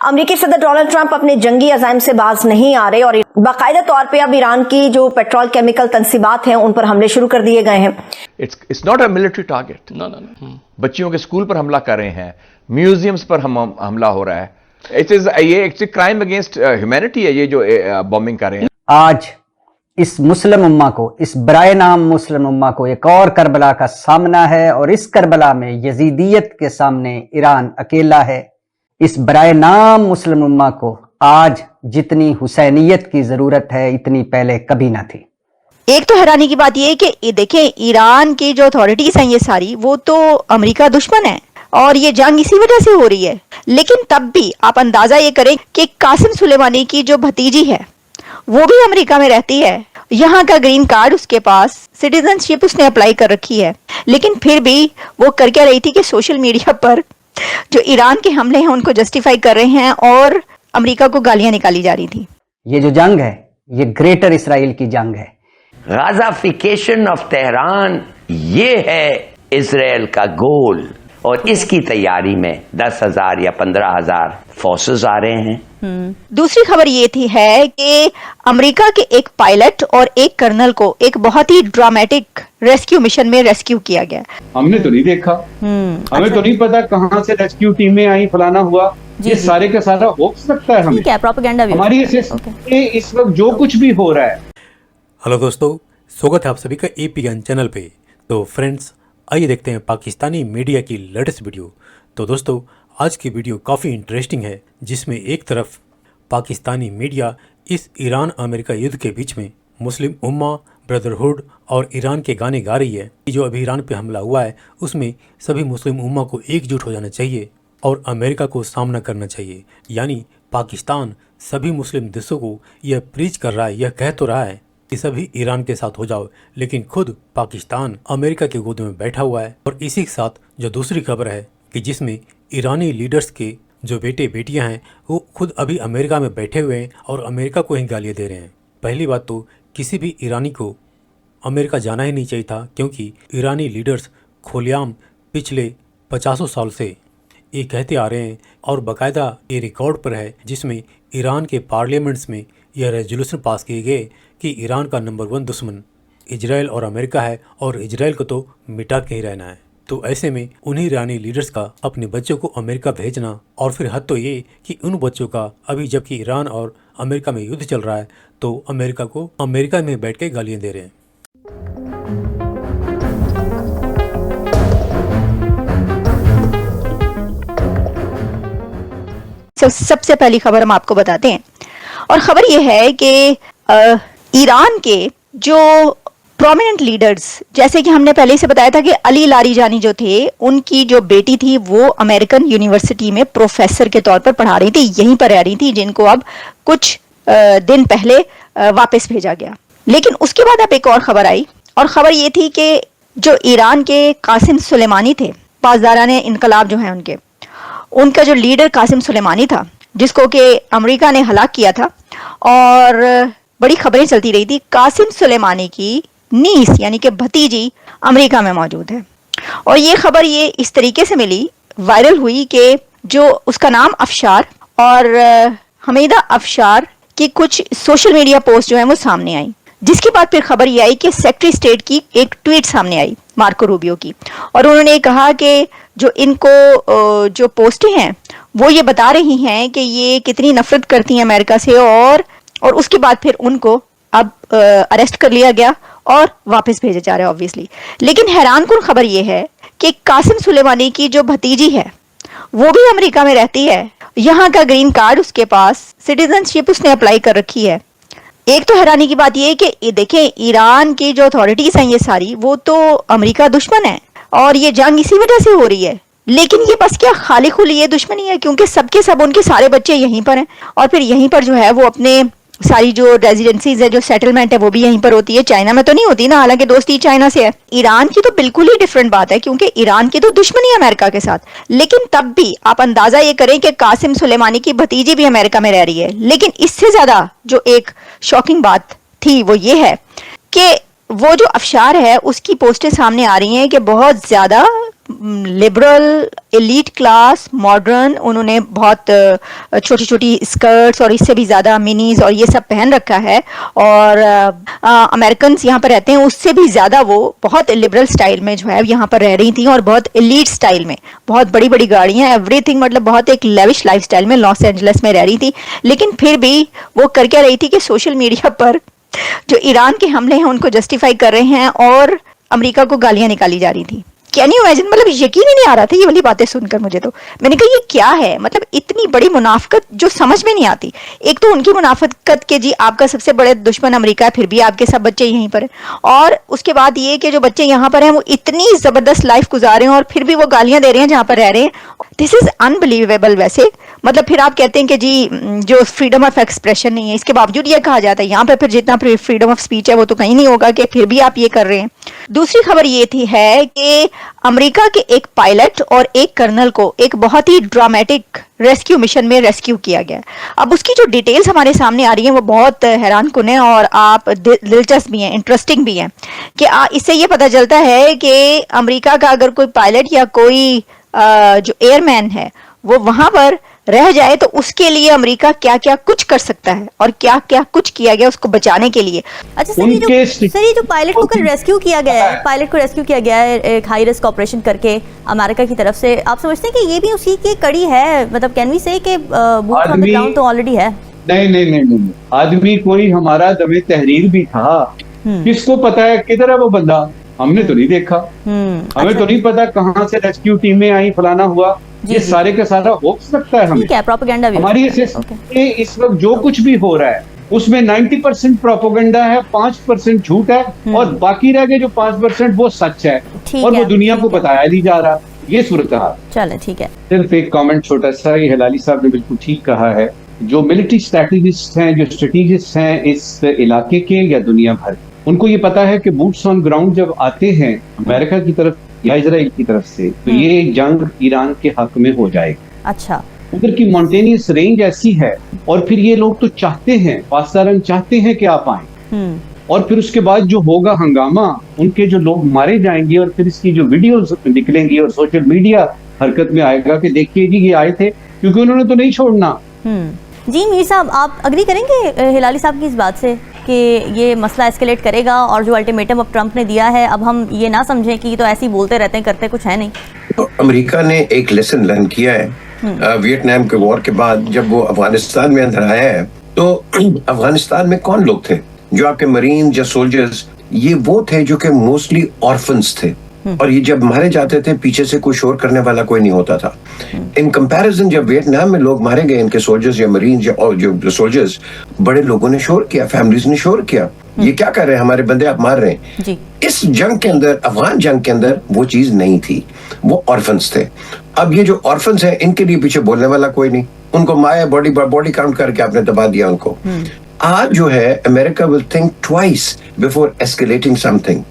अमेरिकी सदर Donald Trump अपने जंगी अज़ाइम से बाज नहीं आ रहे और बाकायदा तौर पे अब ईरान की जो पेट्रोल केमिकल तंसीबात हैं उन पर हमले शुरू कर दिए गए हैं। It's not a military target. No. बच्चियों के स्कूल पर हमला कर रहे हैं, म्यूजियम्स पर हमला हो रहा है। इट्स क्राइम अगेंस्ट ह्यूमैनिटी है ये जो बॉम्बिंग कर रहे हैं। आज इस मुस्लिम उम्मा को, इस बराए नाम मुस्लिम उम्मा को एक और करबला का सामना है और इस करबला में यजीदियत के सामने ईरान अकेला है। इस बराए नाम मुस्लिम उम्मा को आज जितनी हुसैनियत की जरूरत है इतनी पहले कभी ना थी। एक तो हैरानी की बात यह है कि देखें, ईरान की जो अथॉरिटीज हैं ये सारी, वो तो अमेरिका दुश्मन है और ये जंग इसी वजह से हो रही है। लेकिन तब भी आप अंदाजा ये करें कि कासिम सुलेमानी की जो भतीजी है वो भी अमेरिका में रहती है, यहाँ का ग्रीन कार्ड उसके पास, सिटीजनशिप उसने अप्लाई कर रखी है, लेकिन फिर भी वो कर क्या रही थी कि सोशल मीडिया पर जो ईरान के हमले हैं उनको जस्टिफाई कर रहे हैं और अमेरिका को गालियां निकाली जा रही थी। ये जो जंग है ये ग्रेटर इसराइल की जंग है। गाजाफिकेशन ऑफ तेहरान ये है इजराइल का गोल और इसकी तैयारी में 10,000 या 15,000 फोर्सेस आ रहे हैं। दूसरी खबर ये थी है कि अमेरिका के एक पायलट और एक कर्नल को एक बहुत ही ड्रामेटिक रेस्क्यू मिशन में रेस्क्यू किया गया। हमने तो नहीं देखा, हमें तो नहीं पता कहां से रेस्क्यू टीमें आई, फलाना हुआ, ये सारे का सारा हो सकता है। हमें क्या प्रोपेगेंडा भी हमारी इस वक्त जो कुछ भी हो रहा है। हेलो दोस्तों, स्वागत है आप सभी का AP ज्ञान चैनल पे। तो फ्रेंड्स, आइए देखते हैं पाकिस्तानी मीडिया की लेटेस्ट वीडियो। तो दोस्तों, आज की वीडियो काफ़ी इंटरेस्टिंग है, जिसमें एक तरफ पाकिस्तानी मीडिया इस ईरान अमेरिका युद्ध के बीच में मुस्लिम उम्मा, ब्रदरहुड और ईरान के गाने गा रही है। जो अभी ईरान पे हमला हुआ है उसमें सभी मुस्लिम उम्मा को एकजुट हो जाना चाहिए और अमेरिका को सामना करना चाहिए। यानी पाकिस्तान सभी मुस्लिम देशों को यह प्रीच कर रहा है, यह कह तो रहा है कि सभी ईरान के साथ हो जाओ, लेकिन खुद पाकिस्तान अमेरिका के गोद में बैठा हुआ है। और इसी के साथ जो दूसरी खबर है कि जिसमें ईरानी लीडर्स के जो बेटे बेटियां हैं वो खुद अभी अमेरिका में बैठे हुए हैं और अमेरिका को ही गालियां दे रहे हैं। पहली बात तो किसी भी ईरानी को अमेरिका जाना ही नहीं चाहिए था, क्योंकि ईरानी लीडर्स खुलेआम पिछले 50 साल से ये कहते आ रहे हैं और बाकायदा ये रिकॉर्ड पर है, जिसमें ईरान के पार्लियामेंट्स में यह रेजोल्यूशन पास किए गए कि ईरान का नंबर 1 दुश्मन इजराइल और अमेरिका है और इजराइल को तो मिटा के ही रहना है। तो ऐसे में उन्हीं ईरानी लीडर्स का अपने बच्चों को अमेरिका भेजना, और फिर हद तो ये कि उन बच्चों का अभी जबकि ईरान और अमेरिका में युद्ध चल रहा है तो अमेरिका को अमेरिका में बैठ के गालियाँ दे रहे हैं। सबसे पहली खबर हम आपको बताते हैं, और खबर यह है कि ईरान के जो प्रोमिनेंट लीडर्स, जैसे कि हमने पहले से बताया था कि अली लारीजानी जो थे, उनकी जो बेटी थी वो अमेरिकन यूनिवर्सिटी में प्रोफेसर के तौर पर पढ़ा रही थी, यहीं पर रह रही थी, जिनको अब कुछ दिन पहले वापस भेजा गया। लेकिन उसके बाद अब एक और खबर आई, और खबर ये थी कि जो ईरान के कासिम सुलेमानी थे, पासदाराने इनकलाब जो है उनका जो लीडर कासिम सुलेमानी था, जिसको कि अमेरिका ने हलाक किया था, और बड़ी खबरें चलती रही थी, कासिम सुलेमानी की नीस यानी कि भतीजी अमेरिका में मौजूद है। और ये खबर ये इस तरीके से मिली, वायरल हुई कि जो उसका नाम अफशार और हमीदा अफशार की कुछ सोशल मीडिया पोस्ट जो है वो सामने आई, जिसके बाद फिर खबर ये आई कि सेक्रेटरी स्टेट की एक ट्वीट सामने आई मार्को रूबियो की, और उन्होंने कहा कि जो इनको जो पोस्टें हैं वो ये बता रही हैं कि ये कितनी नफरत करती हैं अमेरिका से, और उसके बाद फिर उनको अब अरेस्ट कर लिया गया और वापस भेजा जा रहा है ऑब्वियसली। लेकिन हैरानकुन खबर ये है कि कासिम सुलेमानी की जो भतीजी है वो भी अमेरिका में रहती है, यहाँ का ग्रीन कार्ड उसके पास, सिटीजनशिप उसने अप्लाई कर रखी है। एक तो हैरानी की बात यह है कि देखें, ईरान की जो अथॉरिटीज हैं ये सारी, वो तो अमेरिका दुश्मन है और ये जंग इसी वजह से हो रही है। लेकिन ये बस क्या खाली खुली ये दुश्मनी है, क्योंकि सबके सब उनके सारे बच्चे यहीं पर हैं, और फिर यहीं पर जो है वो अपने सारी जो रेजिडेंसीज है, जो सेटलमेंट है, वो भी यहीं पर होती है। चाइना में तो नहीं होती ना, हालांकि दोस्ती चाइना से है। ईरान की तो बिल्कुल ही डिफरेंट बात है, क्योंकि ईरान की तो दुश्मनी है अमेरिका के साथ। लेकिन तब भी आप अंदाजा ये करें कि कासिम सुलेमानी की भतीजी भी अमेरिका में रह रही है। लेकिन इससे ज्यादा जो एक शॉकिंग बात थी वो ये है कि वो जो अफशार है उसकी पोस्टें सामने आ रही हैं कि बहुत ज़्यादा लिबरल, एलीट क्लास, मॉडर्न, उन्होंने बहुत छोटी छोटी स्कर्ट्स और इससे भी ज़्यादा मिनीज और ये सब पहन रखा है, और अमेरिकन यहाँ पर रहते हैं उससे भी ज़्यादा वो बहुत लिबरल स्टाइल में जो है यहाँ पर रह रही थी, और बहुत एलीट स्टाइल में, बहुत बड़ी बड़ी गाड़ियाँ, एवरीथिंग, मतलब बहुत एक लेविश लाइफस्टाइल में लॉस एंजलिस में रह रही थी। लेकिन फिर भी वो कर क्या रही थी कि सोशल मीडिया पर जो ईरान के हमले हैं उनको जस्टिफाई कर रहे हैं और अमेरिका को गालियां निकाली जा रही थी। कैन यू इमेजिन, मतलब यकीन ही नहीं आ रहा था ये वाली बातें सुनकर मुझे। तो मैंने कहा ये क्या है, मतलब इतनी बड़ी मुनाफिकत जो समझ में नहीं आती। एक तो उनकी मुनाफिकत के जी आपका सबसे बड़े दुश्मन अमेरिका है, फिर भी आपके सब बच्चे यहीं पर हैं, और उसके बाद ये कि जो बच्चे यहाँ पर हैं वो इतनी जबरदस्त लाइफ गुजार रहे हैं और फिर भी वो गालियां दे रहे हैं जहाँ पर रह रहे हैं। This is unbelievable. वैसे मतलब फिर आप कहते हैं कि जी जो फ्रीडम ऑफ एक्सप्रेशन नहीं है, इसके बावजूद ये कहा जाता है यहाँ पे फिर जितना फ्रीडम ऑफ स्पीच है वो तो कहीं नहीं होगा, कि फिर भी आप ये कर रहे हैं। दूसरी खबर ये थी है कि अमेरिका के एक पायलट और एक कर्नल को एक बहुत ही ड्रामेटिक रेस्क्यू मिशन में रेस्क्यू किया गया। अब उसकी जो डिटेल्स हमारे सामने आ रही हैं वो बहुत हैरान कुन है और आप दिलचस्प भी हैं, इंटरेस्टिंग भी हैं, कि इससे ये पता चलता है कि अमेरिका का अगर कोई पायलट या कोई जो एयरमैन है वो वहां पर रह जाए तो उसके लिए अमेरिका क्या क्या कुछ कर सकता है और क्या क्या कुछ किया गया उसको बचाने के लिए। अच्छा सर, ये जो पायलट को कल रेस्क्यू किया गया है, पायलट को रेस्क्यू किया गया है एक हाई रिस्क ऑपरेशन करके अमेरिका की तरफ से, आप समझते हैं कि ये भी उसी की कड़ी है? मतलब कैन वी से कि बूट ऑन द ग्राउंड तो ऑलरेडी है? नहीं, आदमी कोई हमारा दमे तहरीर भी था, किसको पता है किधर है वो बंदा, हमने तो नहीं देखा, हमें तो नहीं पता कहाँ से रेस्क्यू टीमें आई, फलाना हुआ, ये सारे का सारा हो सकता है। हमें प्रोपेगेंडा हमारी इस वक्त जो कुछ भी हो रहा है उसमें 90% प्रोपेगेंडा है, 5% झूठ है, और बाकी रह गए जो 5% वो सच है और वो दुनिया को बताया नहीं जा रहा। ये सूरत हाल। चलो ठीक है। सिर्फ एक कमेंट छोटा सा, ये हिलाली साहब ने बिल्कुल ठीक कहा है, जो मिलिट्री स्ट्रैटेजिस्ट हैं, जो स्ट्रेटेजिस्ट हैं इस इलाके के या दुनिया भर, उनको ये पता है कि बूट्स ऑन ग्राउंड जब आते हैं अमेरिका की तरफ या इजराइल की तरफ से, तो ये जंग ईरान के हक में हो जाएगी। अच्छा, उधर की माउंटेनियस रेंज ऐसी है, और फिर ये लोग तो चाहते हैं, पाकिस्तान चाहते हैं कि आप आए, और फिर उसके बाद जो होगा हंगामा, उनके जो लोग मारे जाएंगे, और फिर इसकी जो वीडियोस निकलेंगी और सोशल मीडिया हरकत में आएगा कि देखिए जी ये आए थे, क्योंकि उन्होंने तो नहीं छोड़ना। जी मीर साहब, आप अग्री करेंगे हिलाली साहब की इस बात से कि ये मसला एस्केलेट करेगा, और जो अल्टीमेटम अब ट्रंप ने दिया है, अब हम ये ना समझें कि तो ऐसे ही बोलते रहते हैं, करते कुछ है नहीं? तो अमेरिका ने एक लेसन लर्न किया है वियतनाम के वॉर के बाद, जब वो अफगानिस्तान में अंदर आया है, तो अफगानिस्तान में कौन लोग थे जो आपके मरीन या सोल्जर्स, ये वो थे जो कि मोस्टली ऑर्फन्स थे, और ये जब मारे जाते थे पीछे से कोई शोर करने वाला कोई नहीं होता था। इन कंपैरिजन जब वियतनाम में लोग मारे गए, इनके सोल्जर्स या मरीन और जो सोल्जर्स, बड़े लोगों ने शोर किया, फैमिलीज ने शोर किया, ये क्या कर रहे हैं, हमारे बंदे आप मार रहे हैं जी। इस जंग के अंदर, अफगान जंग के अंदर वो चीज नहीं थी, वो ऑर्फन्स थे। अब ये जो ऑर्फन्स हैं, इनके लिए पीछे बोलने वाला कोई नहीं, उनको माया बॉडी काउंट करके आपने दबा दिया उनको। आज जो है America will think twice before escalating something.